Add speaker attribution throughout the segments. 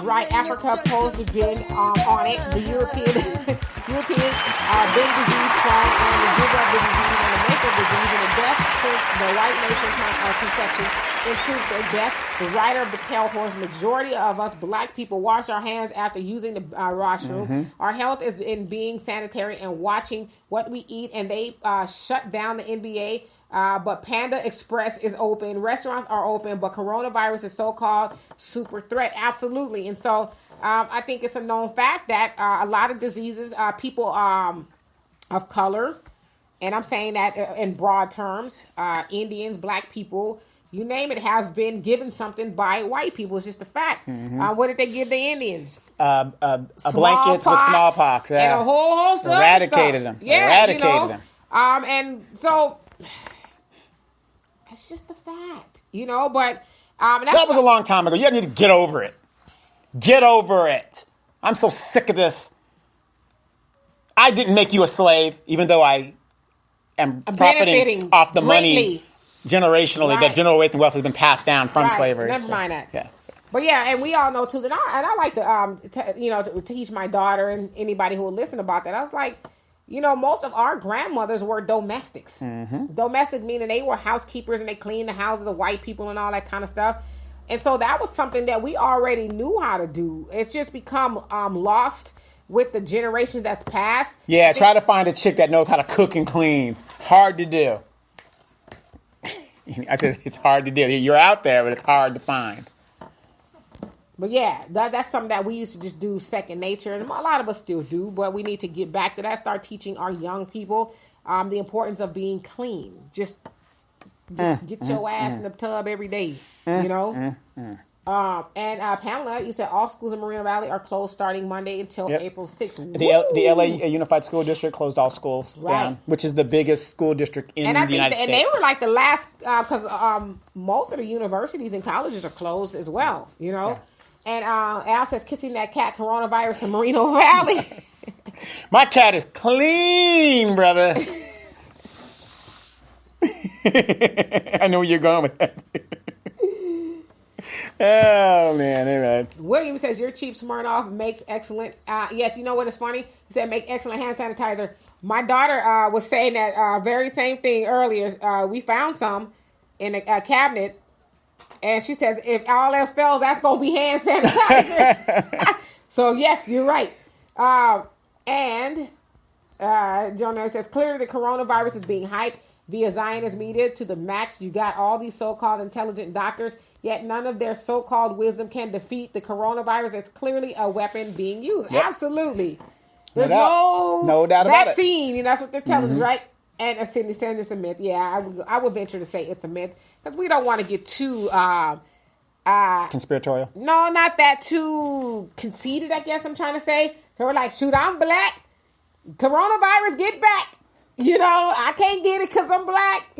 Speaker 1: Right, Africa posed again on it. The Europeans are been disease prone, and the give up the disease and the make of disease and the death since the white nation conception. In truth, their death. The writer of the Pale Horse. Majority of us black people wash our hands after using the washroom. Mm-hmm. Our health is in being sanitary and watching what we eat, and they shut down the NBA. But Panda Express is open. Restaurants are open, but coronavirus is so-called super threat. Absolutely. And so I think it's a known fact that a lot of diseases, people of color, and I'm saying that in broad terms, Indians, black people, you name it, have been given something by white people. It's just a fact. Mm-hmm. What did they give the Indians?
Speaker 2: Blankets with smallpox.
Speaker 1: Yeah. And a whole host of
Speaker 2: Eradicated them.
Speaker 1: Yeah,
Speaker 2: Eradicated them.
Speaker 1: And so... It's just a fact, but... that
Speaker 2: was a long time ago. You need to get over it. Get over it. I'm so sick of this. I didn't make you a slave, even though I am profiting off the money generationally. Right. That generational wealth has been passed down from slavery.
Speaker 1: Never mind that.
Speaker 2: Yeah.
Speaker 1: But yeah, and we all know, too, and I like to teach my daughter and anybody who will listen about that. I was like... most of our grandmothers were domestics. Mm-hmm. Domestic meaning they were housekeepers and they cleaned the houses of white people and all that kind of stuff. And so that was something that we already knew how to do. It's just become lost with the generation that's passed.
Speaker 2: Yeah, try to find a chick that knows how to cook and clean. Hard to do. I said it's hard to do. You're out there, but it's hard to find.
Speaker 1: But yeah, that's something that we used to just do second nature. And a lot of us still do, but we need to get back to that. Start teaching our young people the importance of being clean. Just get your ass in the tub every day, And Pamela, you said all schools in Moreno Valley are closed starting Monday until April 6th.
Speaker 2: The LA Unified School District closed all schools down, which is the biggest school district in the United States.
Speaker 1: And they were like the last, because most of the universities and colleges are closed as well, Yeah. And Al says, kissing that cat, coronavirus in Moreno Valley.
Speaker 2: My cat is clean, brother. I know where you're going with that. Oh, man. Amen.
Speaker 1: William says, your cheap Smirnoff makes excellent. Yes, you know what is funny? He said, make excellent hand sanitizer. My daughter was saying that very same thing earlier. We found some in a cabinet. And she says, if all else fails, that's going to be hand sanitizer. So, yes, you're right. And Jonelle says, clearly the coronavirus is being hyped via Zionist media to the max. You got all these so-called intelligent doctors, yet none of their so-called wisdom can defeat the coronavirus. It's clearly a weapon being used. Yep. Absolutely. There's no doubt about vaccine. That's what they're telling us, right? And Cindy saying it's a myth. Yeah, I would venture to say it's a myth. Because we don't want to get too...
Speaker 2: conspiratorial?
Speaker 1: No, not that. Too conceited, I guess I'm trying to say. So we're like, shoot, I'm black. Coronavirus, get back. I can't get it because I'm black.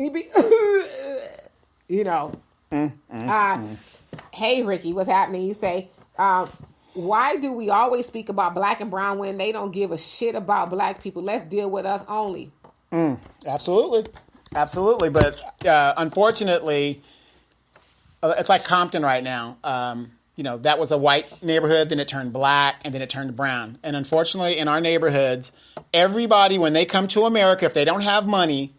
Speaker 1: Hey, Ricky, what's happening? You say, why do we always speak about black and brown when they don't give a shit about black people? Let's deal with us only.
Speaker 2: Absolutely. But unfortunately, it's like Compton right now. That was a white neighborhood, then it turned black, and then it turned brown. And unfortunately, in our neighborhoods, everybody, when they come to America, if they don't have money,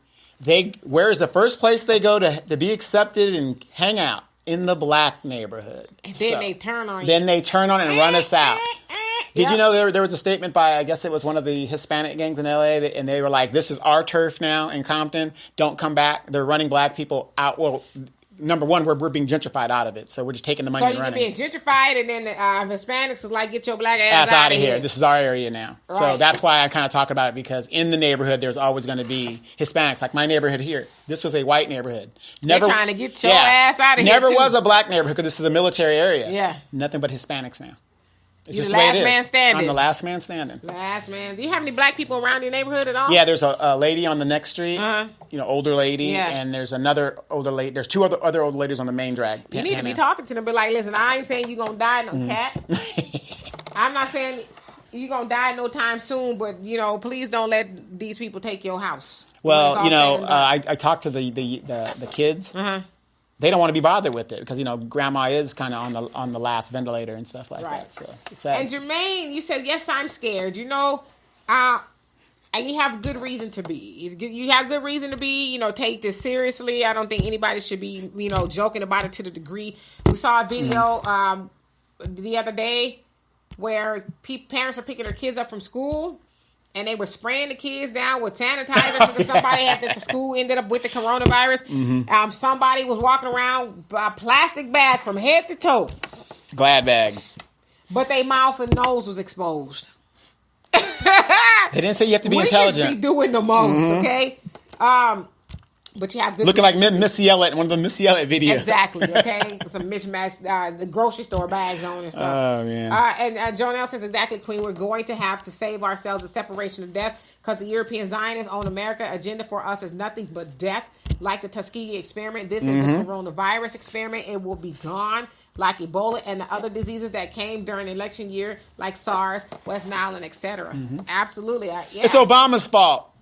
Speaker 2: where is the first place they go to be accepted and hang out? In the black neighborhood.
Speaker 1: And then they turn on you.
Speaker 2: Then they turn on and run us out. Did you know there was a statement by, I guess it was one of the Hispanic gangs in LA, and they were like, this is our turf now in Compton. Don't come back. They're running black people out. Well, number one, we're being gentrified out of it. So we're just taking the money and running. So you're
Speaker 1: being gentrified, and then the Hispanics is like, get your black ass out of here.
Speaker 2: This is our area now. Right. So that's why I kind of talk about it, because in the neighborhood, there's always going to be Hispanics. Like my neighborhood here. This was a white neighborhood.
Speaker 1: They're trying to get your ass out of here,
Speaker 2: Never was a black neighborhood, because this is a military area.
Speaker 1: Yeah.
Speaker 2: Nothing but Hispanics now. It's
Speaker 1: You're
Speaker 2: just
Speaker 1: the last man standing.
Speaker 2: I'm the last man standing.
Speaker 1: Last man. Do you have any black people around your neighborhood at all?
Speaker 2: Yeah, there's a lady on the next street, older lady, and there's another older lady. There's two other older ladies on the main drag.
Speaker 1: You need to be talking to them, but like, listen, I ain't saying you're going to die, no cat. I'm not saying you're going to die no time soon, but, please don't let these people take your house.
Speaker 2: Well, I talked to the kids, they don't want to be bothered with it because, grandma is kind of on the last ventilator and stuff like that. So it's sad.
Speaker 1: And Jermaine, you said, yes, I'm scared. And you have good reason to be. You have good reason to be, take this seriously. I don't think anybody should be, joking about it to the degree. We saw a video the other day where parents are picking their kids up from school and they were spraying the kids down with sanitizer because somebody the school ended up with the coronavirus. Somebody was walking around a plastic bag from head to toe.
Speaker 2: Glad bag.
Speaker 1: But their mouth and nose was exposed.
Speaker 2: They didn't say you have to be intelligent.
Speaker 1: We be doing the most, okay? But you have good
Speaker 2: looking like Missy Elliott, one of the Missy Elliott videos.
Speaker 1: Exactly, okay? Some mismatched, the grocery store bags on and stuff.
Speaker 2: Oh, man.
Speaker 1: And Jonelle says, exactly, Queen, we're going to have to save ourselves the separation of death because the European Zionists own America. Agenda for us is nothing but death. Like the Tuskegee experiment, this is the coronavirus experiment. It will be gone like Ebola and the other diseases that came during the election year, like SARS, West Nile, and etc. Absolutely. Yeah.
Speaker 2: It's Obama's fault.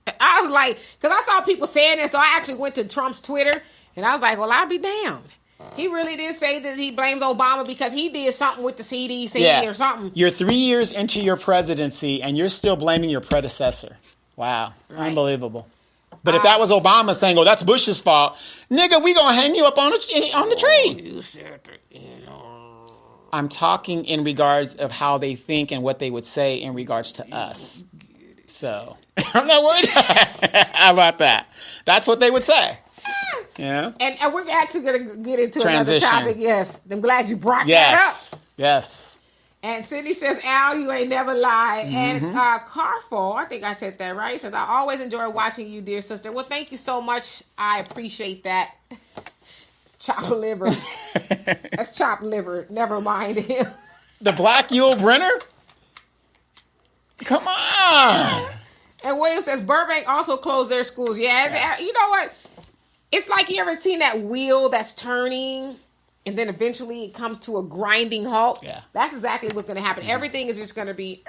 Speaker 1: I was like, because I saw people saying this, so I actually went to Trump's Twitter, and I was like, well, I'll be damned. He really did say that he blames Obama because he did something with the CDC or something.
Speaker 2: You're 3 years into your presidency, and you're still blaming your predecessor. Wow. Right. Unbelievable. But if that was Obama saying, oh, that's Bush's fault, nigga, we going to hang you up on the tree.
Speaker 1: You said that,
Speaker 2: I'm talking in regards of how they think and what they would say in regards to us. So, I'm not worried. How about that? That's what they would say. Yeah.
Speaker 1: And we're actually going to get into another topic. Yes. I'm glad you brought that up.
Speaker 2: Yes.
Speaker 1: And Cindy says, Al, you ain't never lied. And Carful, I think I said that right, says, I always enjoy watching you, dear sister. Well, thank you so much. I appreciate that. Chopped liver. That's chopped liver. Never mind him.
Speaker 2: The Black Yule Brenner? Come on.
Speaker 1: And William says, Burbank also closed their schools. Yeah. You know what? It's like, you ever seen that wheel that's turning and then eventually it comes to a grinding halt? Yeah. That's exactly what's going to happen. Everything is just going to be...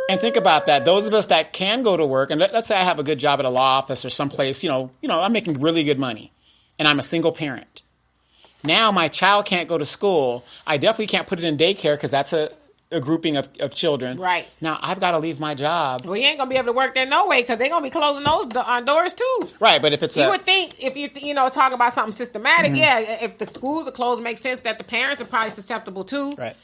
Speaker 2: And think about that. Those of us that can go to work, and let's say I have a good job at a law office or someplace, I'm making really good money, and I'm a single parent. Now my child can't go to school. I definitely can't put it in daycare because that's a grouping of children. Right. Now I've got to leave my job.
Speaker 1: Well, you ain't going to be able to work there no way because they're going to be closing those doors too.
Speaker 2: Right, but if it's
Speaker 1: You would think if you talk about something systematic, if the schools are closed, it makes sense that the parents are probably susceptible too. Right.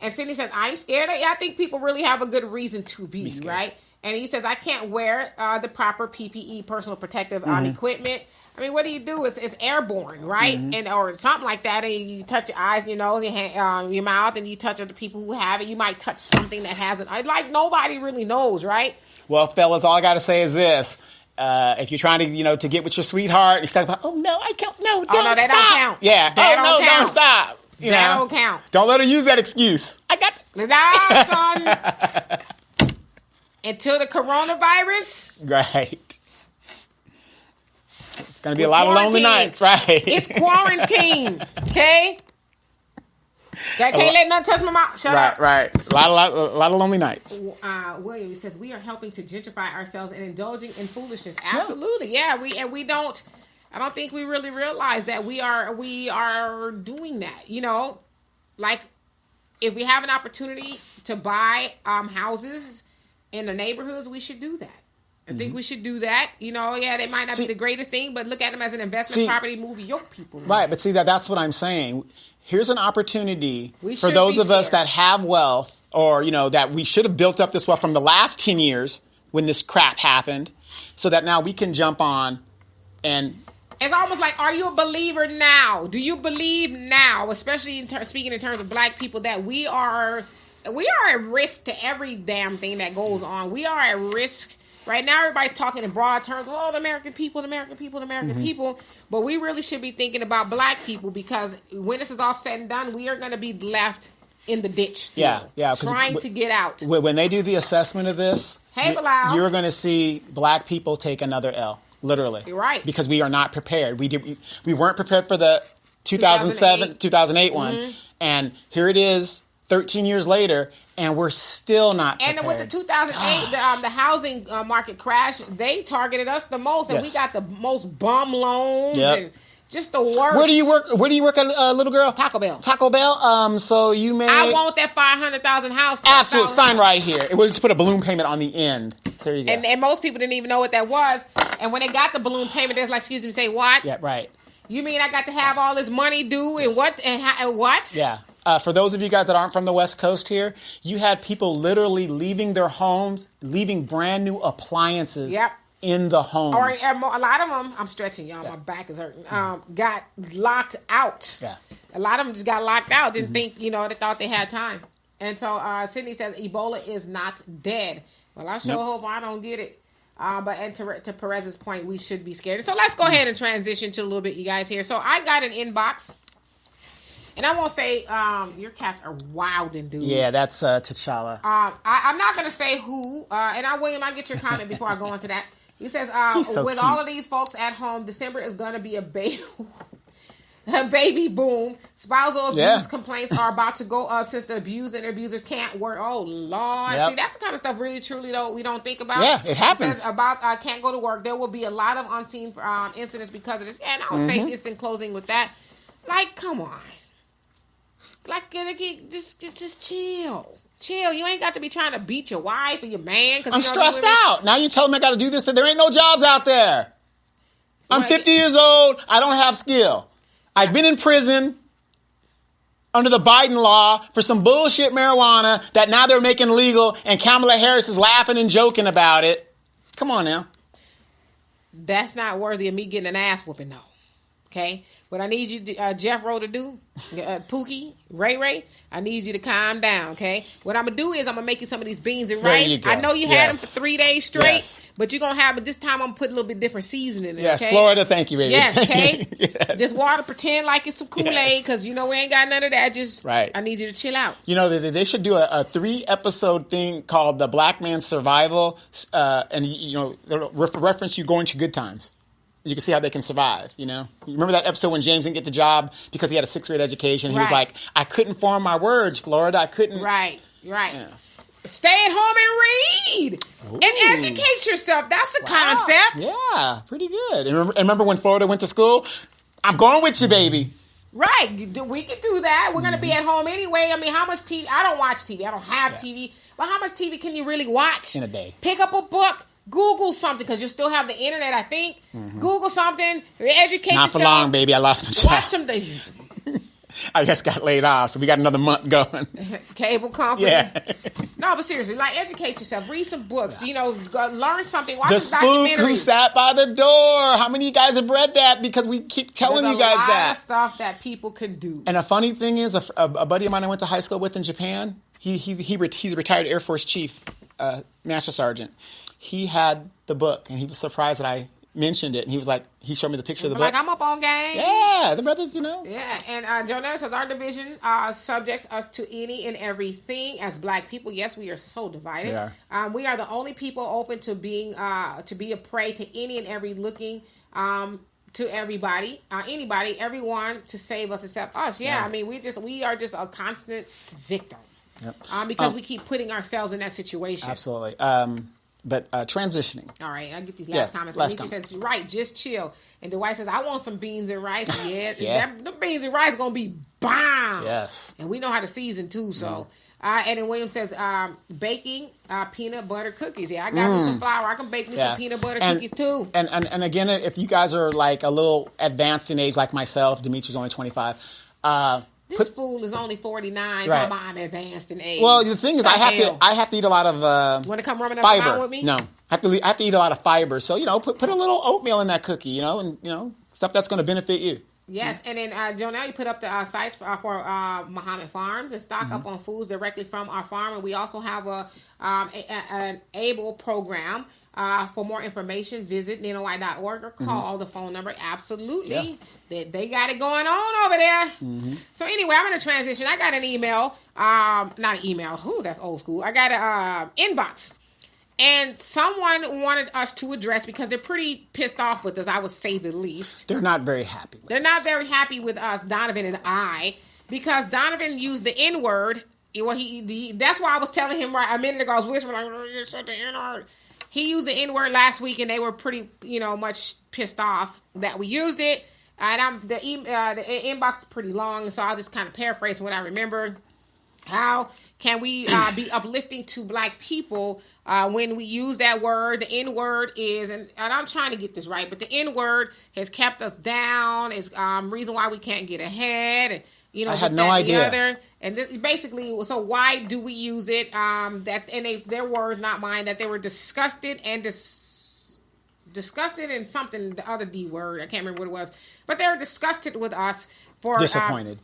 Speaker 1: And Sydney says, I'm scared. I think people really have a good reason to be right? And he says, I can't wear the proper PPE, personal protective equipment. I mean, what do you do? It's airborne, right? And or something like that. And you touch your eyes, your nose, your hand, your mouth, and you touch other people who have it. You might touch something that has it. Like nobody really knows, right?
Speaker 2: Well, fellas, all I got to say is this: if you're trying to, to get with your sweetheart, and you talk about, oh no, I can't, no, don't stop. Don't count. Yeah, don't stop.
Speaker 1: That don't count.
Speaker 2: Don't let her use that excuse. I got
Speaker 1: son. Until the coronavirus,
Speaker 2: right? It's going to be a lot of lonely nights, right?
Speaker 1: It's quarantine, okay? I can't let nothing touch my mouth. Shut up.
Speaker 2: Right. A lot of lonely nights.
Speaker 1: William says, we are helping to gentrify ourselves and indulging in foolishness. Absolutely, yeah. We don't. I don't think we really realize that we are doing that. Like if we have an opportunity to buy houses in the neighborhoods, we should do that. I think we should do that. They might not be the greatest thing, but look at them as an investment property, move your people.
Speaker 2: Right, but that's what I'm saying. Here's an opportunity for those of us that have wealth or, that we should have built up this wealth from the last 10 years when this crap happened so that now we can jump on and...
Speaker 1: It's almost like, are you a believer now? Do you believe now, especially speaking in terms of black people, that we are at risk to every damn thing that goes on? We are at risk. Right now, everybody's talking in broad terms. Oh, the American people, people. But we really should be thinking about black people because when this is all said and done, we are going to be left in the ditch still, trying to get out.
Speaker 2: When they do the assessment of this, you're going to see black people take another L, literally.
Speaker 1: You're right.
Speaker 2: Because we are not prepared. We weren't prepared for the 2008 one. And here it is, 13 years later, and we're still not prepared.
Speaker 1: And with the 2008, the housing market crash, they targeted us the most, and we got the most bum loans. And Just the worst.
Speaker 2: Where do you work? Where do you work at, little girl?
Speaker 1: Taco Bell.
Speaker 2: Taco Bell. So you may.
Speaker 1: I want that $500,000 house.
Speaker 2: Absolute sign right here. We'll just put a balloon payment on the end. So there you go.
Speaker 1: And most people didn't even know what that was. And when they got the balloon payment, they're like, "Excuse me, say what?"
Speaker 2: Yeah, right.
Speaker 1: You mean I got to have all this money due and what and how, and what?
Speaker 2: Yeah. For those of you guys that aren't from the West Coast here, you had people literally leaving their homes, leaving brand new appliances.
Speaker 1: Yep.
Speaker 2: In the homes.
Speaker 1: Or a lot of them, I'm stretching, y'all. Yeah. My back is hurting. Got locked out.
Speaker 2: Yeah.
Speaker 1: A lot of them just got locked out. Didn't think, they thought they had time. And so Sydney says Ebola is not dead. Well, I sure hope I don't get it. But to Perez's point, we should be scared. So let's go ahead and transition to a little bit, you guys here. So I got an inbox. And I won't say your cats are wilding, dude.
Speaker 2: Yeah, that's T'Challa.
Speaker 1: I'm not going to say who. And William, I'll get your comment before I go into that. He says,
Speaker 2: so
Speaker 1: with
Speaker 2: cute.
Speaker 1: all of these folks at home, December is going to be a baby boom. Spousal abuse complaints are about to go up since the abused and abusers can't work. Oh, Lord. Yep. See, that's the kind of stuff really, truly, though, we don't think about.
Speaker 2: Yeah, it happens.
Speaker 1: It says about can't go to work. There will be a lot of unseen incidents because of this. And I'll say this in closing with that. Like, come on. Like, just chill. Chill. You ain't got to be trying to beat your wife or your man.
Speaker 2: I'm stressed out. Now you tell them I got to do this. There ain't no jobs out there. I'm 50 years old. I don't have skill. I've been in prison under the Biden law for some bullshit marijuana that now they're making legal, and Kamala Harris is laughing and joking about it. Come on now.
Speaker 1: That's not worthy of me getting an ass whooping, though. Okay? What I need you, Jeff Rowe, to do, Pookie, Ray, I need you to calm down, okay? What I'm going to do is I'm going to make you some of these beans and rice. I know you had them for 3 days straight, but you're going to have them. This time I'm going to put a little bit different seasoning in it,
Speaker 2: Yes,
Speaker 1: okay?
Speaker 2: Florida, thank you, baby.
Speaker 1: Yes, okay?
Speaker 2: Yes.
Speaker 1: This water, pretend like it's some Kool-Aid, because we ain't got none of that. Just, I need you to chill out.
Speaker 2: They should do a 3-episode thing called The Black Man's Survival, and, they'll reference you going to good times. You can see how they can survive, You remember that episode when James didn't get the job because he had a 6th grade education? He was like, I couldn't form my words, Florida. I couldn't. Right. Yeah.
Speaker 1: Stay at home and read. Ooh. And educate yourself. That's a concept.
Speaker 2: Yeah, pretty good. And remember when Florida went to school? I'm going with you, baby.
Speaker 1: Right. We can do that. We're going to be at home anyway. I mean, how much TV? I don't watch TV. I don't have TV. But how much TV can you really watch?
Speaker 2: In a day.
Speaker 1: Pick up a book. Google something, because you still have the internet, I think. Mm-hmm. Google something. Educate yourself.
Speaker 2: Not for long, baby. I lost my job.
Speaker 1: Watch some things.
Speaker 2: I just got laid off, so we got another month going.
Speaker 1: Cable company.
Speaker 2: Yeah.
Speaker 1: No, but seriously, educate yourself. Read some books. Learn something. Watch
Speaker 2: The
Speaker 1: some
Speaker 2: Spook
Speaker 1: documentaries.
Speaker 2: Who Sat by the Door. How many of you guys have read that? Because we keep telling you guys that.
Speaker 1: There's a lot of stuff that people can do.
Speaker 2: And a funny thing is, a buddy of mine I went to high school with in Japan, he's a retired Air Force chief, Master Sergeant. He had the book, and he was surprised that I mentioned it. And he was like, he showed me the picture of the book.
Speaker 1: I'm up on game.
Speaker 2: Yeah, the brothers,
Speaker 1: Yeah, and Jonelle says, our division subjects us to any and everything as black people. Yes, we are so divided. We are the only people open to being to be a prey to any and every looking to everybody, anybody, everyone to save us except us. Yeah. I mean, we are just a constant victim. Yep. Because we keep putting ourselves in that situation.
Speaker 2: Absolutely. But transitioning.
Speaker 1: All right, I'll get these last comments. Nietzsche says, right, just chill. And Dwight says, I want some beans and rice. Yeah, the beans and rice going to be bomb.
Speaker 2: Yes.
Speaker 1: And we know how to season, too, so. And then William says, baking peanut butter cookies. Yeah, I got me some flour. I can bake me some peanut butter cookies, too.
Speaker 2: And again, if you guys are like a little advanced in age like myself, Dimitri's only 25,
Speaker 1: this fool is only 49. Right. I'm advanced in age.
Speaker 2: Well, the thing is, I have to eat a lot of
Speaker 1: want to come rubbing
Speaker 2: fiber.
Speaker 1: up with me?
Speaker 2: No, I have to eat a lot of fiber. So put a little oatmeal in that cookie. And stuff that's going to benefit you.
Speaker 1: Yes, and then Jonelle, you put up the site for Muhammad Farms and stock up on foods directly from our farm, and we also have an ABLE program. For more information, visit NNOI.org or call the phone number. Absolutely. Yeah. They got it going on over there. Mm-hmm. So anyway, I'm going to transition. I got an email. Not an email. Ooh, that's old school. I got an inbox. And someone wanted us to address, because they're pretty pissed off with us, I would say the least.
Speaker 2: They're not very happy with
Speaker 1: They're not very happy with us, Donovan and I, because Donovan used the N-word. Well, that's why I was telling him a minute ago, I was whispering, like, you said the N-word. He used the N-word last week, and they were pretty, much pissed off that we used it. And the inbox is pretty long, so I'll just kind of paraphrase what I remember. How can we be uplifting to black people when we use that word? The N-word is, and I'm trying to get this right, but the N-word has kept us down. It's reason why we can't get ahead. And,
Speaker 2: I had no idea.
Speaker 1: And basically, so why do we use it? Their words, not mine, that they were disgusted and disgusted and something, the other D word, I can't remember what it was, but they were disgusted with us for
Speaker 2: disappointed,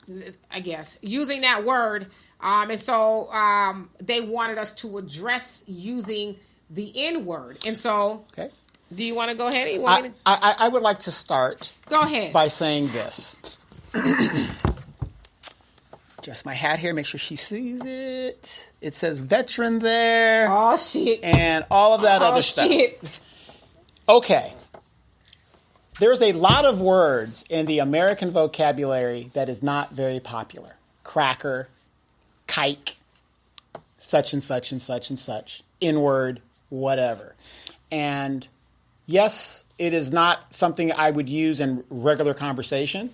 Speaker 1: I guess, using that word. And so they wanted us to address using the N-word. And so,
Speaker 2: okay.
Speaker 1: Do you want to go ahead?
Speaker 2: I would like to start.
Speaker 1: Go ahead.
Speaker 2: By saying this. Adjust my hat here, make sure she sees it. It says veteran there.
Speaker 1: Oh, shit.
Speaker 2: And all of that other stuff.
Speaker 1: Shit.
Speaker 2: Okay. There's a lot of words in the American vocabulary that is not very popular. Cracker, kike, such and such and such and such, N-word, whatever. And yes, it is not something I would use in regular conversation.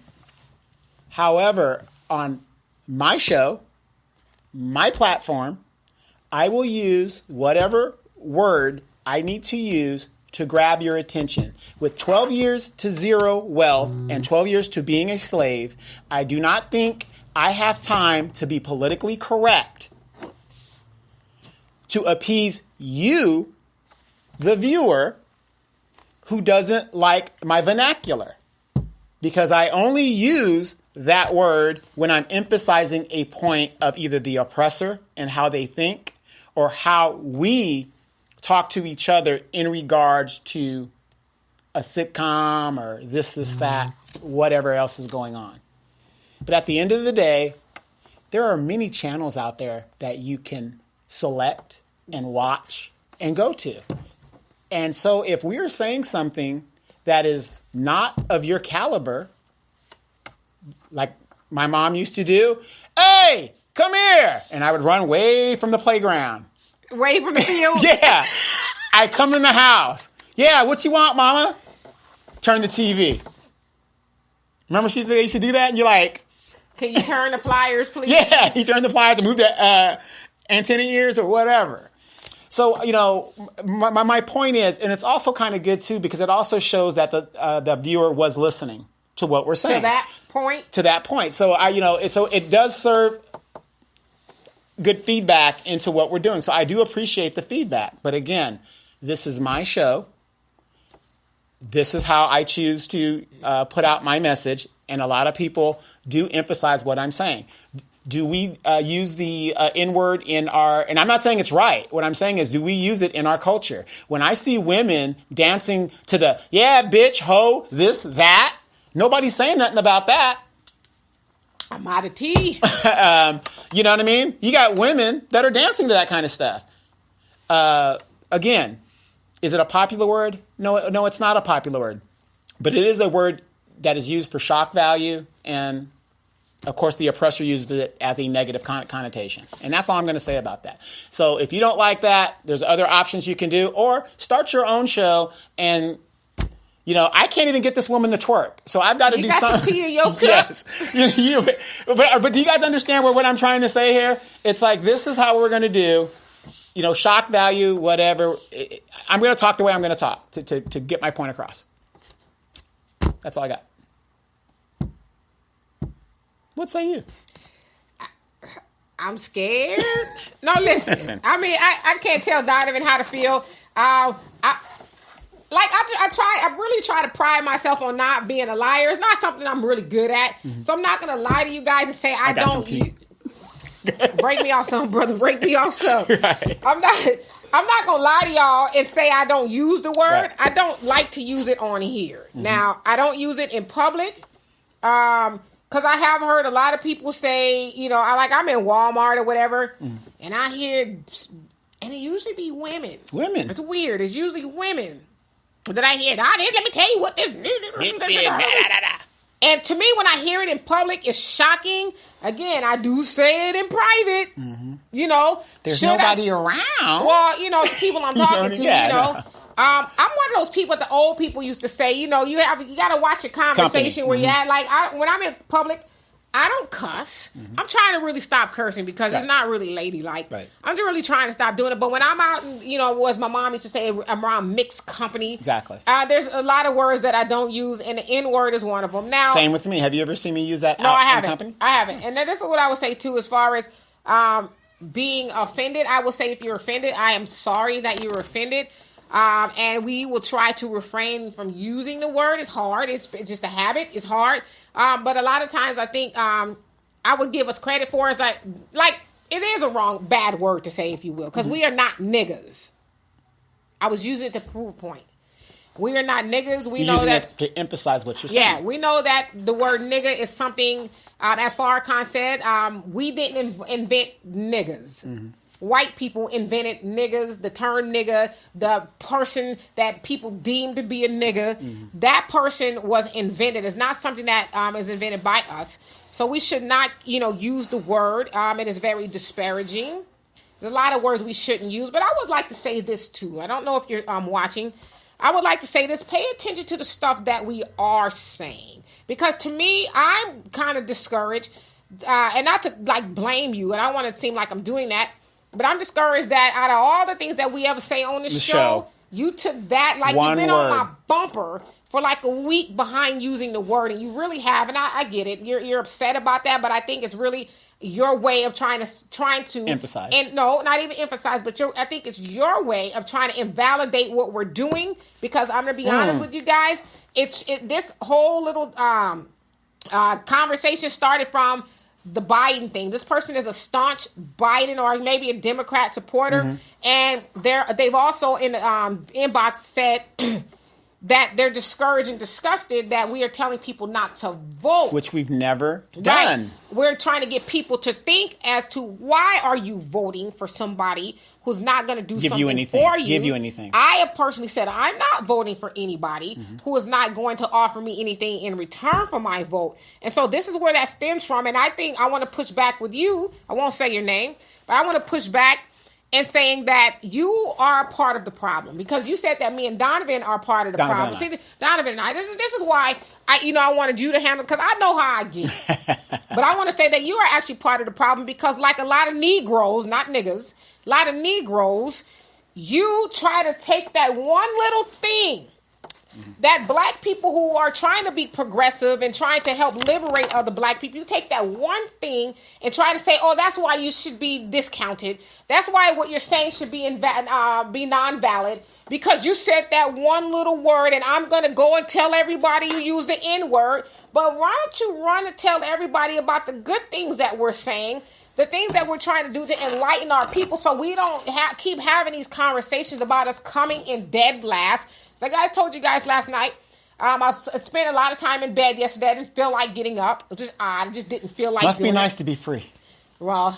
Speaker 2: However, on my show, my platform, I will use whatever word I need to use to grab your attention. With 12 years to zero wealth and 12 years to being a slave, I do not think I have time to be politically correct to appease you, the viewer, who doesn't like my vernacular. Because I only use that word when I'm emphasizing a point of either the oppressor and how they think, or how we talk to each other in regards to a sitcom or this, that, whatever else is going on. But at the end of the day, there are many channels out there that you can select and watch and go to. And so if we are saying something that is not of your caliber, like my mom used to do, hey, come here. And I would run way from the playground.
Speaker 1: Way from the field?
Speaker 2: Yeah. I come in the house. Yeah, what you want, mama? Turn the TV. Remember they used to do that? And you're like,
Speaker 1: can you turn the pliers, please?
Speaker 2: Yeah, you turn the pliers and move the antenna ears or whatever. So, my point is, and it's also kind of good, too, because it also shows that the viewer was listening to what we're saying.
Speaker 1: To that point. So, so it does serve good feedback into what we're doing. So I do appreciate the feedback. But again, this is my show. This is how I choose to put out my message. And a lot of people do emphasize what I'm saying. Do we use the N-word in our... And I'm not saying it's right. What I'm saying is, do we use it in our culture? When I see women dancing to the, yeah, bitch, ho, this, that, nobody's saying nothing about that. I'm out of tea.
Speaker 2: You know what I mean? You got women that are dancing to that kind of stuff. Again, is it a popular word? No, it's not a popular word. But it is a word that is used for shock value, and of course the oppressor uses it as a negative connotation. And that's all I'm going to say about that. So if you don't like that, there's other options you can do, or start your own show. And I can't even get this woman to twerk, so I've got to do something.
Speaker 1: Some tea in your cup.
Speaker 2: Yes. But do you guys understand what I'm trying to say here? It's like, this is how we're going to do, shock value, whatever. I'm going to talk the way I'm going to talk to get my point across. That's all I got. What say you?
Speaker 1: I'm scared. No, listen. I mean, I can't tell Donovan how to feel. I really try to pride myself on not being a liar. It's not something I'm really good at. Mm-hmm. So I'm not going to lie to you guys and say I don't. Break me off some, brother. Break me off some. Right. I'm not going to lie to y'all and say I don't use the word. Right. I don't like to use it on here. Mm-hmm. Now, I don't use it in public. Because I have heard a lot of people say, I'm in Walmart or whatever, and I hear, and it usually be women.
Speaker 2: Women.
Speaker 1: It's weird. It's usually women that I hear. Let me tell you what this bitch did. And to me, when I hear it in public, it's shocking. Again, I do say it in private. Mm-hmm.
Speaker 2: There's nobody around.
Speaker 1: Well, the people I'm talking to, I'm one of those people that the old people used to say, you know, you got to watch a conversation where you're at. Like, when I'm in public, I don't cuss. I'm trying to really stop cursing because it's not really ladylike.
Speaker 2: Right.
Speaker 1: I'm just really trying to stop doing it. But when I'm out, you know, as my mom used to say, I'm around mixed company.
Speaker 2: Exactly.
Speaker 1: There's a lot of words that I don't use, and the N-word is one of them. Now,
Speaker 2: same with me. Have you ever seen me use that
Speaker 1: no, I haven't.
Speaker 2: in company?
Speaker 1: I haven't. And then this is what I would say, too, as far as being offended. I will say if you're offended, I am sorry that you were offended. And we will try to refrain from using the word. It's hard. It's just a habit. It's hard. But a lot of times I think I would give us credit for it. Like it is a bad word to say, if you will, because we are not niggas. I was using it to prove a point. We are not niggas. We know that
Speaker 2: to emphasize what you're saying.
Speaker 1: Yeah, we know that the word nigga is something. As Farrakhan said, we didn't invent niggas. White people invented niggas, the term nigga, the person that people deem to be a nigga. That person was invented. It's not something that is invented by us. So we should not, use the word. It is very disparaging. There's a lot of words we shouldn't use. But I would like to say this, too. I don't know if you're watching. I would like to say this. Pay attention to the stuff that we are saying. Because to me, I'm kind of discouraged. And not to, blame you. And I don't want to seem like I'm doing that. But I'm discouraged that out of all the things that we ever say on this show, you took that you've been on my bumper for a week behind using the word, and you really have. And I get it. You're upset about that, but I think it's really your way of trying to
Speaker 2: emphasize.
Speaker 1: And no, not even emphasize, but I think it's your way of trying to invalidate what we're doing. Because I'm going to be honest with you guys, this whole little conversation started from the Biden thing. This person is a staunch Biden or maybe a Democrat supporter, and they've also in the inbox said that they're discouraged and disgusted that we are telling people not to vote,
Speaker 2: which we've never done.
Speaker 1: Right. We're trying to get people to think as to why are you voting for somebody who's not going to do something for you.
Speaker 2: Give you anything.
Speaker 1: I have personally said I'm not voting for anybody who is not going to offer me anything in return for my vote. And so this is where that stems from. And I think I want to push back with you. I won't say your name, but I want to push back and saying that you are a part of the problem, because you said that me and Donovan are part of the problem. See, Donovan and I, this is why I wanted you to handle, because I know how I get. But I want to say that you are actually part of the problem, because like a lot of Negroes, not niggas, a lot of Negroes, you try to take that one little thing that black people who are trying to be progressive and trying to help liberate other black people, you take that one thing and try to say, oh, that's why you should be discounted. That's why what you're saying should be non-valid, because you said that one little word, and I'm going to go and tell everybody you use the N-word. But why don't you run and tell everybody about the good things that we're saying, the things that we're trying to do to enlighten our people, so we don't keep having these conversations about us coming in dead last. So I told you guys last night, I spent a lot of time in bed yesterday. I didn't feel like getting up. It was just odd. I just didn't feel like
Speaker 2: Must be nice to be free.
Speaker 1: Well,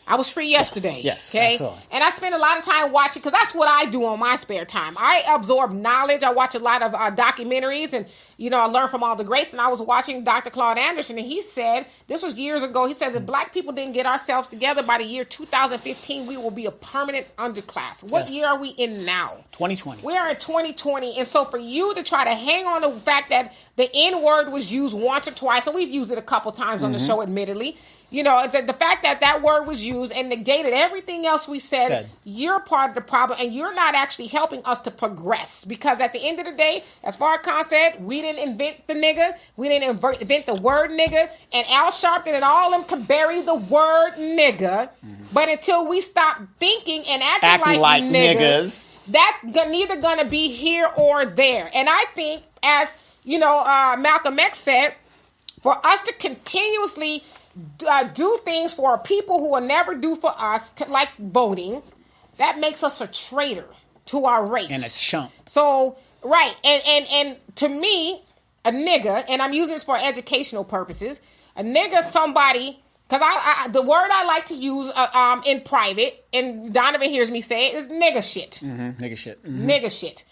Speaker 1: I was free yesterday.
Speaker 2: Yes,
Speaker 1: okay?
Speaker 2: absolutely. And
Speaker 1: I spend a lot of time watching, because that's what I do on my spare time. I absorb knowledge. I watch a lot of documentaries, and, I learn from all the greats. And I was watching Dr. Claude Anderson, and he said, this was years ago, he says, if black people didn't get ourselves together by the year 2015, we will be a permanent underclass. What year are we in now?
Speaker 2: 2020. We
Speaker 1: are in 2020. And so for you to try to hang on to the fact that the N-word was used once or twice, and we've used it a couple times on the show, admittedly, the fact that word was used and negated everything else we said, you're part of the problem, and you're not actually helping us to progress. Because at the end of the day, as Farrakhan said, we didn't invent the nigga. We didn't invent the word nigga. And Al Sharpton and all of them can bury the word nigga. But until we stop thinking and acting like niggas, that's neither going to be here or there. And I think, as Malcolm X said, for us to continuously do things for people who will never do for us, like voting, that makes us a traitor to our race.
Speaker 2: And a chump.
Speaker 1: So, right. And to me, a nigga, and I'm using this for educational purposes, a nigga, somebody, because the word I like to use in private, and Donovan hears me say it, is nigga shit.
Speaker 2: Nigga shit.
Speaker 1: Nigga shit.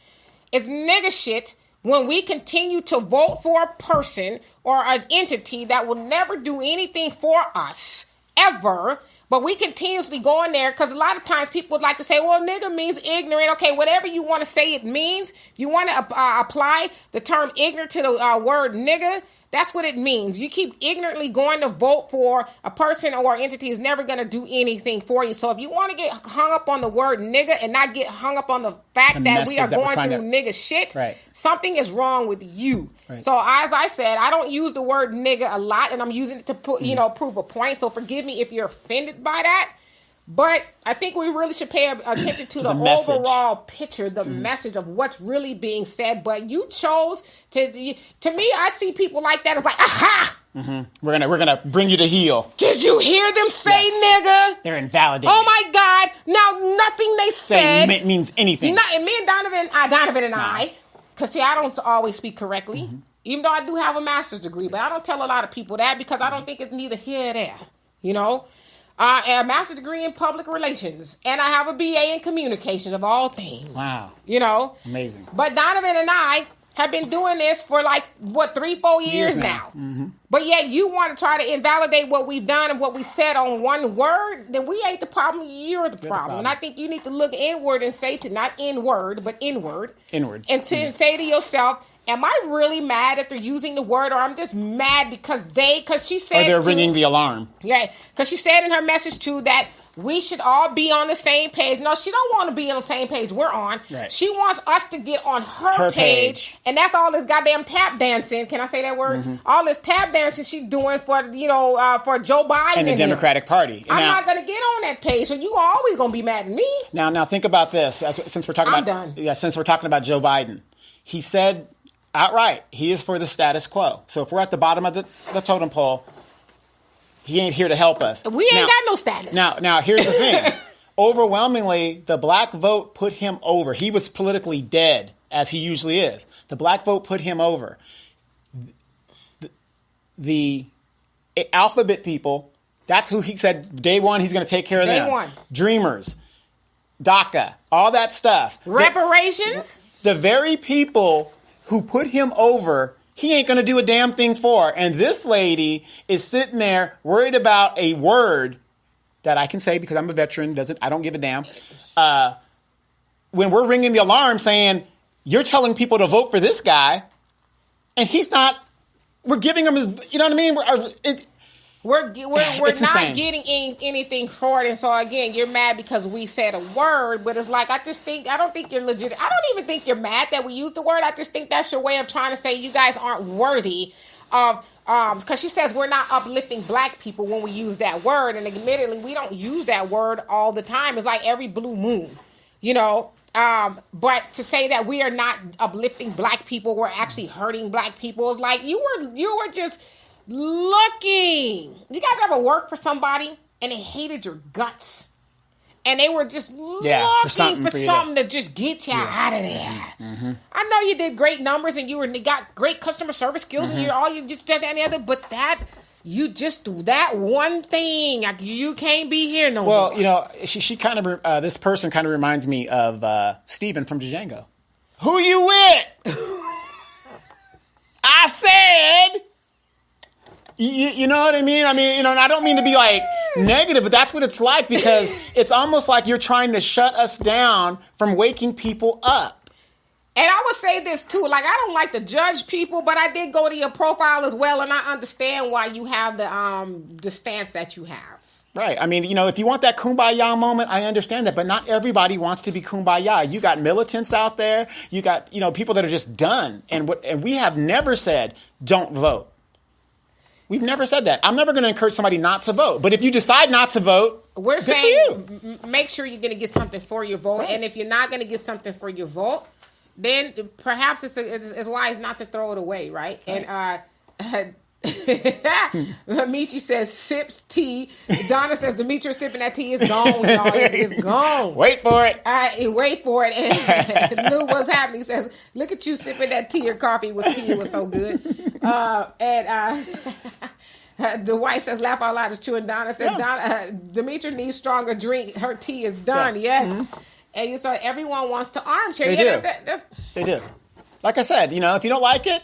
Speaker 1: It's nigga shit when we continue to vote for a person or an entity that will never do anything for us, ever, But we continuously go in there because a lot of times people would like to say, well, nigga means ignorant. Okay, whatever you want to say it means. If you want to apply the term ignorant to the word nigga, that's what it means. You keep ignorantly going to vote for a person or entity is never going to do anything for you. So if you want to get hung up on the word nigga and not get hung up on the fact that we are going through nigga shit, something is wrong with you. Right. So as I said, I don't use the word nigga a lot, and I'm using it to put, prove a point. So forgive me if you're offended by that. But I think we really should pay attention to the overall picture, the message of what's really being said. But you chose to me, I see people like that. It's like, aha!
Speaker 2: Mm-hmm. We're gonna bring you to heel.
Speaker 1: Did you hear them say nigga?
Speaker 2: They're invalidated.
Speaker 1: Oh my God! Now nothing they said
Speaker 2: means anything.
Speaker 1: And me and Donovan and I, because see, I don't always speak correctly, even though I do have a master's degree, but I don't tell a lot of people that because I don't think it's neither here or there. You know. A master's degree in public relations, and I have a BA in communication of all things.
Speaker 2: Wow.
Speaker 1: Amazing. But Donovan and I have been doing this for 3-4 years now. Mm-hmm. But yet you want to try to invalidate what we've done and what we said on one word, then we ain't the problem, you're the problem. And I think you need to look inward and say to, not inward, but inward. Inward. And to say to yourself, am I really mad that they're using the word, or I'm just mad because she said...
Speaker 2: Or they're ringing the alarm.
Speaker 1: Yeah, because she said in her message, too, that we should all be on the same page. No, she don't want to be on the same page we're on. Right. She wants us to get on her page. And that's all this goddamn tap dancing. Can I say that word? Mm-hmm. All this tap dancing she's doing for, for Joe Biden.
Speaker 2: And the Democratic Party.
Speaker 1: I'm not going to get on that page, so you are always going to be mad at me.
Speaker 2: Now think about this. Since we're talking since we're talking about Joe Biden. He said... outright, he is for the status quo. So if we're at the bottom of the totem pole, he ain't here to help us.
Speaker 1: We ain't got no status.
Speaker 2: Now here's the thing. Overwhelmingly, the black vote put him over. He was politically dead, as he usually is. The black vote put him over. The alphabet people, that's who he said day one he's going to take care of them. Day one. Dreamers, DACA, all that stuff.
Speaker 1: Reparations.
Speaker 2: The very people who put him over, he ain't going to do a damn thing for. And this lady is sitting there worried about a word that I can say because I'm a veteran. I don't give a damn. When we're ringing the alarm saying, you're telling people to vote for this guy, and he's not, we're giving him his, you know what I mean?
Speaker 1: We're not getting anything for it. And so, again, you're mad because we said a word. But it's like, I don't think you're legit. I don't even think you're mad that we used the word. I just think that's your way of trying to say you guys aren't worthy of, because she says we're not uplifting black people when we use that word. And admittedly, we don't use that word all the time. It's like every blue moon, but to say that we are not uplifting black people, we're actually hurting black people, is like you were just looking. You guys ever work for somebody and they hated your guts, and they were just looking for something to just get you out of there? Mm-hmm. I know you did great numbers and you got great customer service skills, and you just did that and the other, but you just do that one thing. You can't be here no more.
Speaker 2: Well, she kind of this person kind of reminds me of Steven from Django. Who you with? I said. You know what I mean? And I don't mean to be like negative, but that's what it's like, because it's almost like you're trying to shut us down from waking people up.
Speaker 1: And I would say this too, I don't like to judge people, but I did go to your profile as well, and I understand why you have the stance that you have.
Speaker 2: Right. If you want that kumbaya moment, I understand that, but not everybody wants to be kumbaya. You got militants out there. You got, people that are just done. And we have never said, don't vote. We've never said that. I'm never going to encourage somebody not to vote. But if you decide not to vote,
Speaker 1: we're saying make sure you're going to get something for your vote. Right. And if you're not going to get something for your vote, then perhaps it's wise not to throw it away, right? And Michi says sips tea. Donna says Demetrius sipping that tea is gone, y'all. It's gone.
Speaker 2: Wait for it.
Speaker 1: Wait for it. And Lou, what's happening? He says, look at you sipping that tea or coffee. It was so good. Dwight says, laugh out loud is true. And Donna says, Demetrius needs stronger drink. Her tea is done. Yeah. Yes. Mm-hmm. And so everyone wants to armchair.
Speaker 2: They do. They do. Like I said, if you don't like it,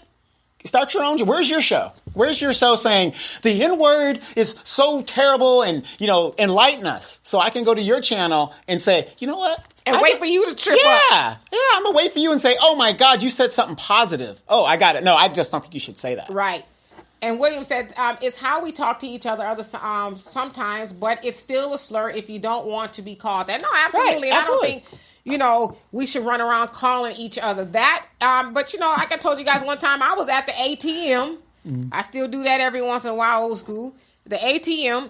Speaker 2: Start your own. Where's your show? Where's your show saying the N-word is so terrible and, enlighten us? So I can go to your channel and say, you know what?
Speaker 1: And wait for you to trip up.
Speaker 2: Yeah, I'm going to wait for you and say, oh my God, you said something positive. Oh, I got it. No, I just don't think you should say that.
Speaker 1: Right. And William says, it's how we talk to each other sometimes, but it's still a slur if you don't want to be called that. No, absolutely.
Speaker 2: Right, absolutely.
Speaker 1: I don't think, we should run around calling each other that. But, like I told you guys one time, I was at the ATM. I still do that every once in a while, old school. The ATM.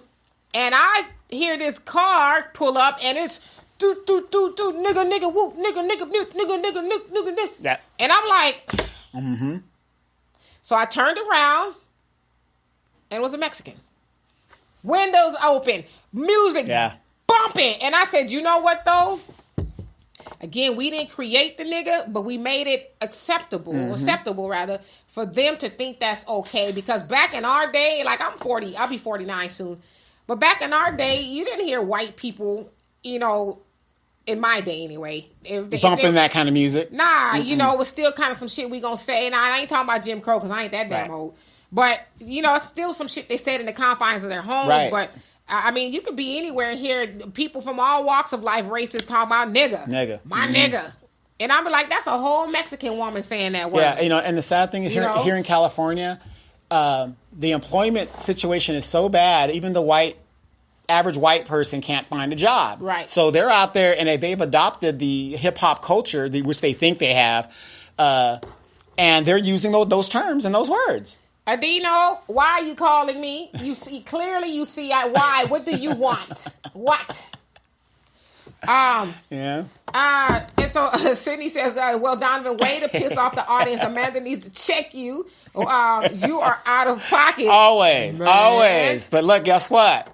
Speaker 1: And I hear this car pull up, and it's nigga, whoop, nigga.
Speaker 2: Yeah.
Speaker 1: And I'm like, So I turned around, and it was a Mexican. Windows open, music bumping. And I said, you know what, though? Again, we didn't create the nigga, but we made it acceptable for them to think that's okay. Because back in our day, like I'm 40, I'll be 49 soon. But back in our day, you didn't hear white people, in my day anyway.
Speaker 2: Bumping that kind of music.
Speaker 1: Nah, it was still kind of some shit we gonna say. Now, I ain't talking about Jim Crow because I ain't that damn old. But, it's still some shit they said in the confines of their homes.
Speaker 2: Right.
Speaker 1: But, you could be anywhere and hear people from all walks of life, races, talking about nigga.
Speaker 2: Nigga.
Speaker 1: My nigga. And I'm like, that's a whole Mexican woman saying that word.
Speaker 2: Yeah, and the sad thing is here in California, the employment situation is so bad, even the average white person can't find a job.
Speaker 1: Right.
Speaker 2: So they're out there and they've adopted the hip-hop culture, which they think they have, and they're using those terms and those words.
Speaker 1: Adino, why are you calling me? You see why. What do you want? What?
Speaker 2: Yeah.
Speaker 1: And so Sydney says, well, Donovan, way to piss off the audience. Amanda needs to check you. You are out of pocket.
Speaker 2: Always.
Speaker 1: Man.
Speaker 2: Always. But look, guess what?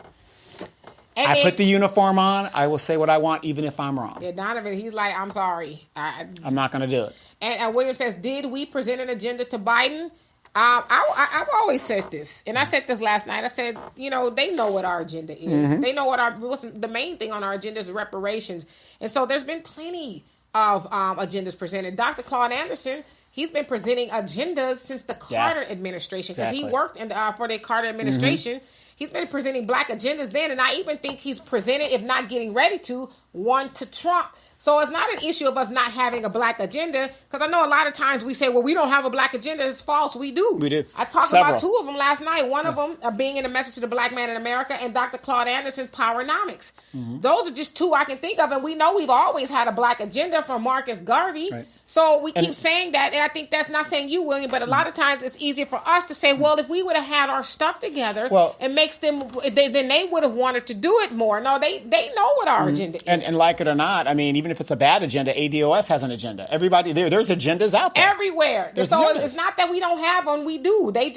Speaker 1: And
Speaker 2: I put the uniform on. I will say what I want, even if I'm wrong.
Speaker 1: Yeah, Donovan, he's like, I'm sorry.
Speaker 2: I'm not going to do it.
Speaker 1: And William says, did we present an agenda to Biden? I've always said this, and I said this last night. I said, they know what our agenda is. They know the main thing on our agenda is reparations. And so there's been plenty of agendas presented. Dr. Claude Anderson, he's been presenting agendas since the Carter administration, because he worked for the Carter administration. He's been presenting black agendas then, and I even think he's presented, if not getting ready to, one to Trump. So it's not an issue of us not having a black agenda, because I know a lot of times we say, well, we don't have a black agenda. It's false. We do.
Speaker 2: We do.
Speaker 1: I talked about two of them last night. One of them being in a message to the black man in America, and Dr. Claude Anderson's Powernomics. Those are just two I can think of, and we know we've always had a black agenda from Marcus Garvey. Right. So we keep saying that, and I think that's not saying you, William, but a lot of times it's easier for us to say, well, if we would have had our stuff together, it makes them, then they would have wanted to do it more. No, they know what our agenda is.
Speaker 2: And like it or not, even if it's a bad agenda, ADOS has an agenda. Everybody, there's agendas out there.
Speaker 1: Everywhere. So it's not that we don't have one, we do. I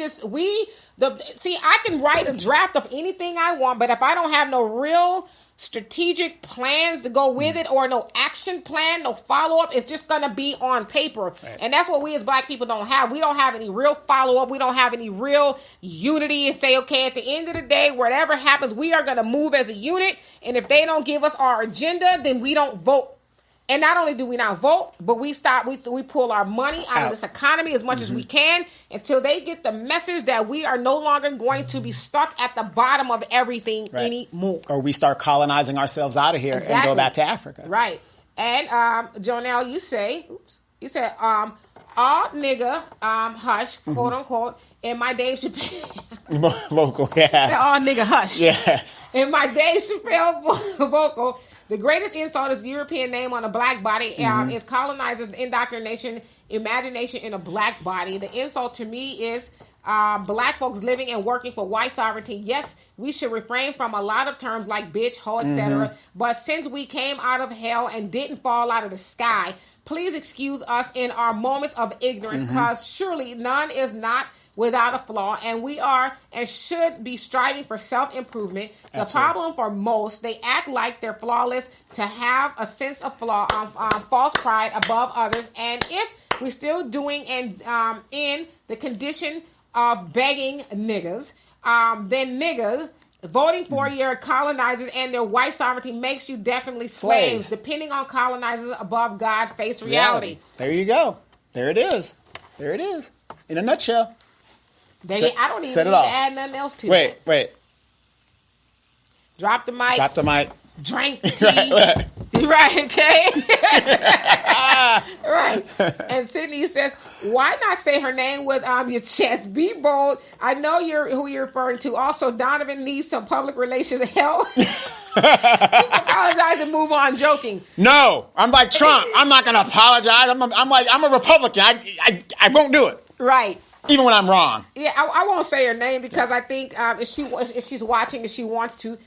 Speaker 1: can write a draft of anything I want, but if I don't have no real strategic plans to go with it, or no action plan, no follow-up, it's just going to be on paper. Right. And that's what we as black people don't have. We don't have any real follow-up. We don't have any real unity and say, okay, at the end of the day, whatever happens, we are going to move as a unit. And if they don't give us our agenda, then we don't vote. And not only do we not vote, but we pull our money out of this economy as much as we can until they get the message that we are no longer going to be stuck at the bottom of everything anymore.
Speaker 2: Or we start colonizing ourselves out of here and go back to Africa.
Speaker 1: Right. And Jonelle, you said, all nigga, hush, quote unquote, in my Dave Chappelle.
Speaker 2: Vocal, yeah.
Speaker 1: All nigga hush.
Speaker 2: Yes.
Speaker 1: In my Dave Chappelle vocal. The greatest insult is European name on a black body is colonizers' indoctrination, imagination in a black body. The insult to me is black folks living and working for white sovereignty. Yes, we should refrain from a lot of terms like bitch, hoe, etc. But since we came out of hell and didn't fall out of the sky, please excuse us in our moments of ignorance, because surely none is not without a flaw, and we are and should be striving for self-improvement. The problem for most, they act like they're flawless to have a sense of flaw, false pride above others, and if we're still doing and in the condition of begging niggas, then niggas voting for your colonizers and their white sovereignty makes you definitely slaves. Depending on colonizers above God face reality.
Speaker 2: There you go. There it is. There it is. in a nutshell.
Speaker 1: I don't even
Speaker 2: set
Speaker 1: need
Speaker 2: it
Speaker 1: to
Speaker 2: off.
Speaker 1: add nothing else to it.
Speaker 2: Wait.
Speaker 1: Drop the mic.
Speaker 2: Drop the mic.
Speaker 1: Drink tea. Right, okay? Right. And Sydney says, why not say her name with your chest? Be bold. I know who you're referring to. Also, Donovan needs some public relations help. Just apologize and move on, joking.
Speaker 2: No, I'm like Trump. I'm not going to apologize. I'm a Republican. I won't do it.
Speaker 1: Right.
Speaker 2: Even when I'm wrong.
Speaker 1: Yeah, I won't say her name because I think if she's watching, if she wants to,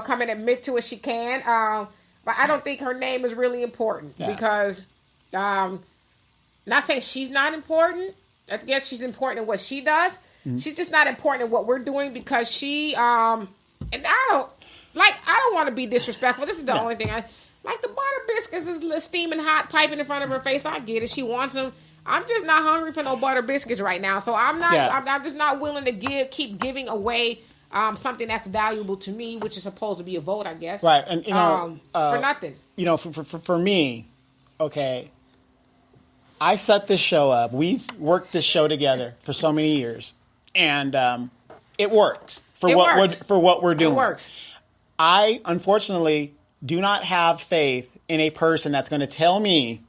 Speaker 1: come and admit to it, she can. But I don't think her name is really important because, not saying she's not important. I guess she's important in what she does. Mm-hmm. She's just not important in what we're doing because she, and I don't want to be disrespectful. This is the only thing like the butter biscuits is steaming hot, piping in front of her face. I get it. She wants them. I'm just not hungry for no butter biscuits right now. So I'm not, I'm just not willing to keep giving away something that's valuable to me, which is supposed to be a vote, I guess.
Speaker 2: Right, and
Speaker 1: for nothing.
Speaker 2: For me, okay, I set this show up. We've worked this show together for so many years, and it works for what we're doing.
Speaker 1: It works.
Speaker 2: I unfortunately do not have faith in a person that's going to tell me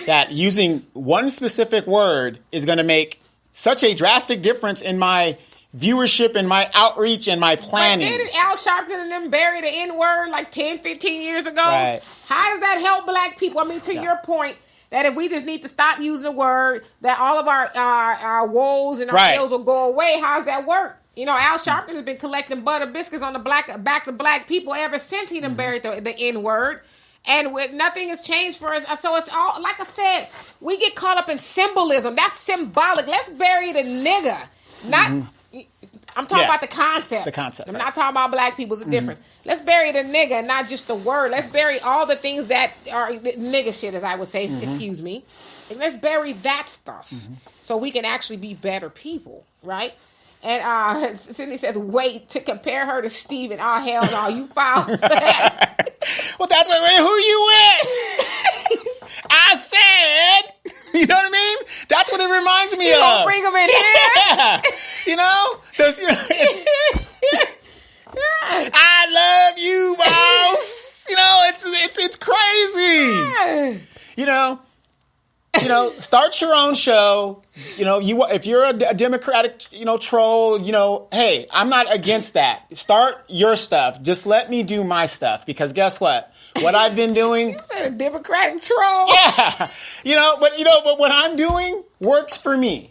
Speaker 2: that using one specific word is going to make such a drastic difference in my viewership and my outreach and my planning.
Speaker 1: But didn't Al Sharpton and them bury the N-word like 10, 15 years ago?
Speaker 2: Right.
Speaker 1: How does that help black people? I mean, to your point, that if we just need to stop using the word, that all of our woes and our ills will go away, how does that work? Al Sharpton has been collecting butter biscuits on the backs of black people ever since he done buried the N-word. And nothing has changed for us. So it's all, like I said, we get caught up in symbolism. That's symbolic. Let's bury the nigga. Not... I'm talking about the concept.
Speaker 2: The concept.
Speaker 1: I'm not talking about black people. It's a difference. Let's bury the nigga, not just the word. Let's bury all the things that are nigga shit, as I would say. Excuse me. And let's bury that stuff so we can actually be better people, right? And Sydney says, wait, to compare her to Steven. Oh, hell no, you foul.
Speaker 2: Well, that's who you with. I said, you know what I mean? That's what it reminds me of.
Speaker 1: You gonna bring him in here?
Speaker 2: I love you, boss. It's crazy. Start your own show. If you're a Democratic, troll, hey, I'm not against that. Start your stuff. Just let me do my stuff because guess what? What I've been doing.
Speaker 1: You said a Democratic troll.
Speaker 2: Yeah. But what I'm doing works for me.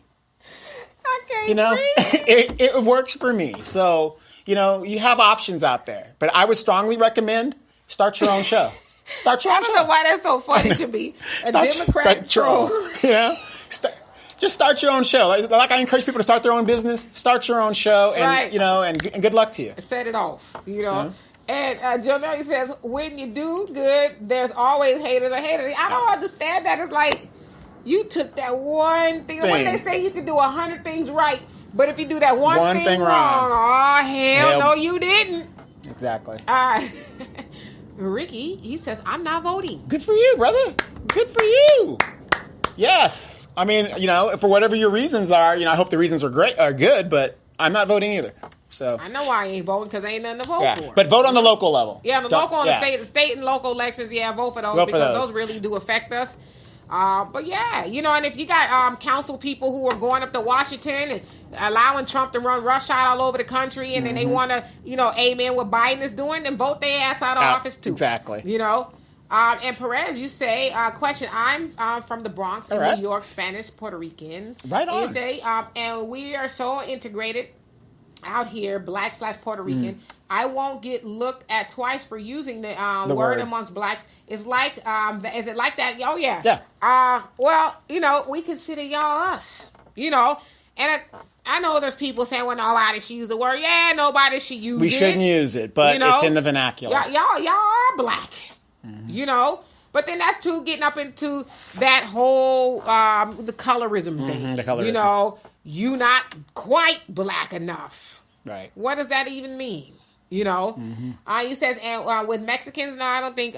Speaker 1: I can't breathe.
Speaker 2: It works for me. So, you have options out there. But I would strongly recommend start your own show. Start your own show.
Speaker 1: I don't know why that's so funny to me. A Democratic troll.
Speaker 2: Just start your own show. Like I encourage people to start their own business. Start your own show, and and good luck to you.
Speaker 1: Set it off. And Jonelle says, when you do good, there's always haters and haters. I don't understand that. It's like you took that one thing. When they say you can do 100 things right, but if you do that one thing wrong, oh hell no, you didn't.
Speaker 2: Exactly.
Speaker 1: Ricky, he says, I'm not voting.
Speaker 2: Good for you, brother. Good for you. Yes. I mean, for whatever your reasons are, I hope the reasons are good, but I'm not voting either. So
Speaker 1: I know why I ain't voting because ain't nothing to vote for.
Speaker 2: But vote on the local level.
Speaker 1: Yeah, the local, the state and local elections. Yeah, vote for those those really do affect us. But yeah, and if you got council people who are going up to Washington and allowing Trump to run roughshod all over the country, and then they want to, amen what Biden is doing, then vote their ass out of office too.
Speaker 2: Exactly.
Speaker 1: And Perez, you say, question, I'm from the Bronx, in New York, Spanish, Puerto Rican.
Speaker 2: Right on.
Speaker 1: You say, and we are so integrated out here, Black/Puerto Rican. I won't get looked at twice for using the word amongst blacks. It's like, is it like that? Oh, yeah.
Speaker 2: Yeah.
Speaker 1: Well, we consider y'all us, and I know there's people saying, well, nobody should use the word. Yeah, nobody should use it.
Speaker 2: We shouldn't use it, but it's in the vernacular.
Speaker 1: Y'all are black, But then that's getting up into that whole, the colorism thing.
Speaker 2: The colorism.
Speaker 1: You not quite black enough.
Speaker 2: Right.
Speaker 1: What does that even mean? You says, and with Mexicans, no, I don't think.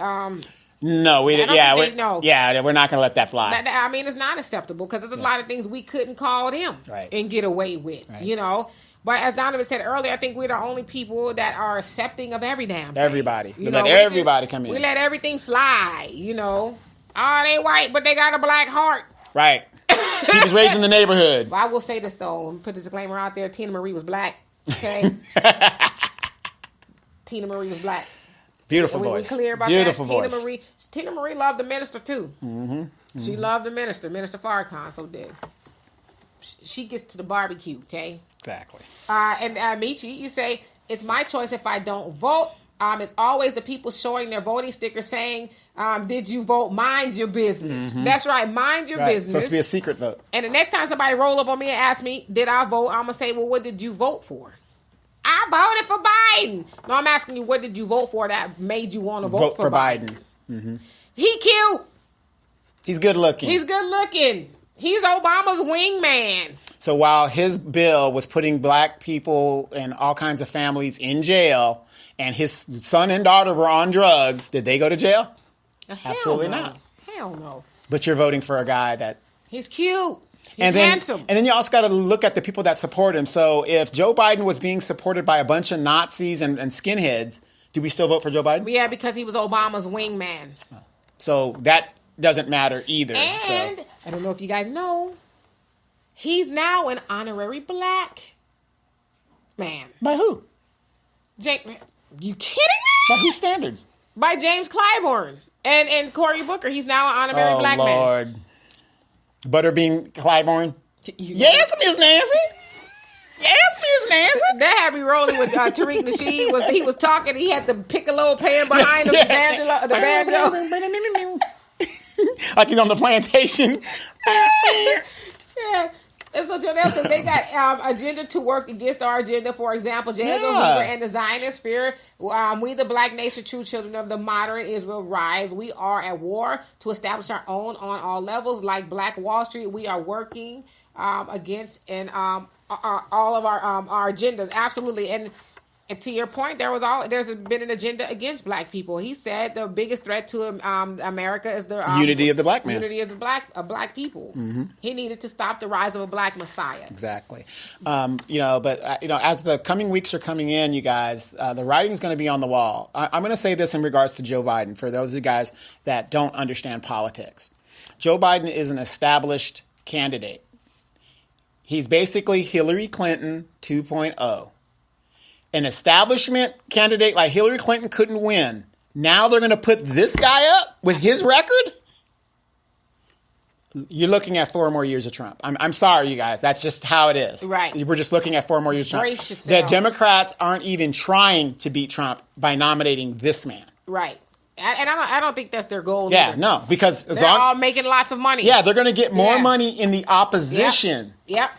Speaker 2: No, we didn't. Yeah, we're not going to let that fly.
Speaker 1: I mean, it's not acceptable because there's a lot of things we couldn't call them and get away with, you know. But as Donovan said earlier, I think we're the only people that are accepting of every damn thing.
Speaker 2: Everybody. We let everybody come in.
Speaker 1: We let everything slide, you know. Oh, they white, but they got a black heart.
Speaker 2: Right. He was raised in the neighborhood.
Speaker 1: Well, I will say this, though, and put this disclaimer out there. Tina Marie was black, okay? Tina Marie was black.
Speaker 2: Beautiful voice.
Speaker 1: We clear about
Speaker 2: Beautiful
Speaker 1: that.
Speaker 2: voice.
Speaker 1: Tina Marie loved the minister, too. She loved the Minister Farrakhan, so did. She gets to the barbecue, okay?
Speaker 2: Exactly.
Speaker 1: And Michi, you say, it's my choice if I don't vote. It's always the people showing their voting stickers saying, did you vote? Mind your business. That's right. Mind your business.
Speaker 2: It's supposed to be a secret vote.
Speaker 1: And the next time somebody roll up on me and ask me, did I vote? I'm going to say, well, what did you vote for? I voted for Biden. No, I'm asking you, what did you vote for that made you want to vote for Biden? He cute.
Speaker 2: He's good looking.
Speaker 1: He's Obama's wingman.
Speaker 2: So while his bill was putting black people and all kinds of families in jail, and his son and daughter were on drugs, did they go to jail? Absolutely not.
Speaker 1: Hell no.
Speaker 2: But you're voting for a guy that...
Speaker 1: He's cute. He's handsome.
Speaker 2: And then you also got to look at the people that support him. So if Joe Biden was being supported by a bunch of Nazis and skinheads, do we still vote for Joe Biden?
Speaker 1: Yeah, because he was Obama's wingman.
Speaker 2: So that doesn't matter either.
Speaker 1: And I don't know if you guys know, he's now an honorary black man.
Speaker 2: By who?
Speaker 1: You kidding me?
Speaker 2: By whose standards?
Speaker 1: By James Clyburn and Cory Booker. He's now an honorary black man. Oh, Lord.
Speaker 2: Butterbean Clyburn? Yes, Miss Nancy. Yes, Miss Nancy.
Speaker 1: That had me rolling with Tariq Nasheed. He was talking. He had the piccolo playing behind him, the banjo.
Speaker 2: Like he's on the plantation.
Speaker 1: Yeah. And so Jonelle says they got agenda to work against our agenda. For example, J. Edgar Hoover and the Zionist Spirit. We, the black nation, true children of the modern Israel, rise. We are at war to establish our own on all levels. Like Black Wall Street, we are working against and all of our agendas. Absolutely. And to your point, there's been an agenda against black people. He said the biggest threat to America is the
Speaker 2: unity of the black man.
Speaker 1: Unity of the black people. He needed to stop the rise of a black messiah.
Speaker 2: Exactly. But as the coming weeks are coming in, you guys, the writing is going to be on the wall. I'm going to say this in regards to Joe Biden for those of you guys that don't understand politics. Joe Biden is an established candidate. He's basically Hillary Clinton 2.0. An establishment candidate like Hillary Clinton couldn't win. Now they're going to put this guy up with his record? You're looking at 4 more years of Trump. I'm sorry, you guys. That's just how it is.
Speaker 1: Right.
Speaker 2: We're just looking at 4 more years of Trump.
Speaker 1: Brace yourself.
Speaker 2: The Democrats aren't even trying to beat Trump by nominating this man.
Speaker 1: Right. And I don't think that's their goal.
Speaker 2: Yeah,
Speaker 1: either.
Speaker 2: no, because
Speaker 1: they're all making lots of money.
Speaker 2: Yeah, they're going to get more money in the opposition.
Speaker 1: Yep.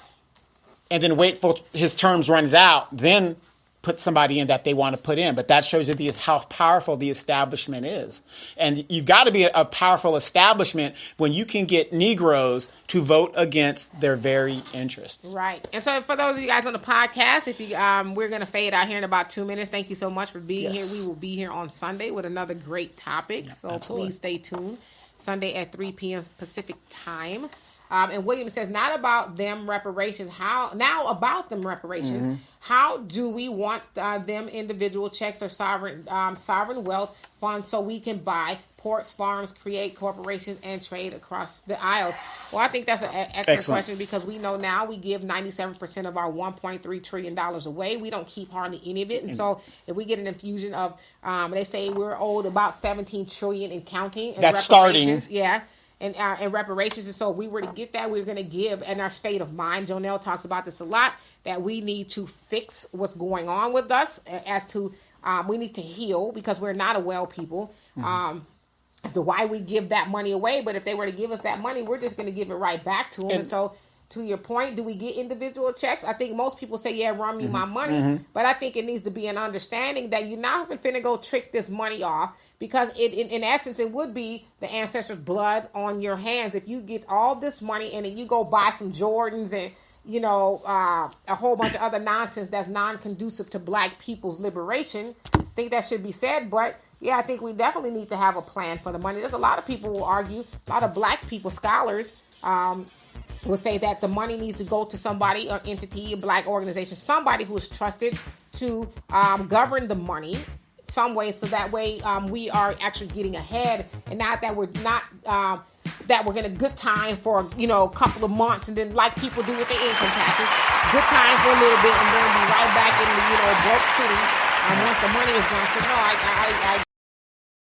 Speaker 2: And then wait for his terms runs out, then put somebody in that they want to put in. But that shows you how powerful the establishment is. And you've got to be a powerful establishment when you can get Negroes to vote against their very interests.
Speaker 1: Right. And so for those of you guys on the podcast, if you we're going to fade out here in about 2 minutes. Thank you so much for being here. We will be here on Sunday with another great topic. So absolutely. Please stay tuned. Sunday at 3 p.m. Pacific time. And William says, not about them reparations. About them reparations. How do we want them individual checks or sovereign wealth funds so we can buy ports, farms, create corporations, and trade across the aisles? Well, I think that's an excellent question because we know now we give 97% of our $1.3 trillion away. We don't keep hardly any of it. And so if we get an infusion of, they say we're owed about $17 trillion in counting.
Speaker 2: That's starting.
Speaker 1: Yeah. And reparations. And so if we were to get that, we're going to give in our state of mind. Jonelle talks about this a lot, that we need to fix what's going on with us as to we need to heal because we're not a well people. As to why we give that money away. But if they were to give us that money, we're just going to give it right back to them. And so to your point, do we get individual checks? I think most people say, yeah, run me my money. But I think it needs to be an understanding that you're not finna go trick this money off because in essence, it would be the ancestors' blood on your hands. If you get all this money and then you go buy some Jordans a whole bunch of other nonsense that's non-conducive to black people's liberation. I think that should be said, but yeah, I think we definitely need to have a plan for the money. There's a lot of people who argue, a lot of black people, scholars, would say that the money needs to go to somebody, an entity, a black organization, somebody who is trusted to govern the money some way, so that way we are actually getting ahead, and not that we're not that we're getting a good time for a couple of months, and then like people do with their income taxes, good time for a little bit, and then be right back in the broke city once the money is gone. So no, I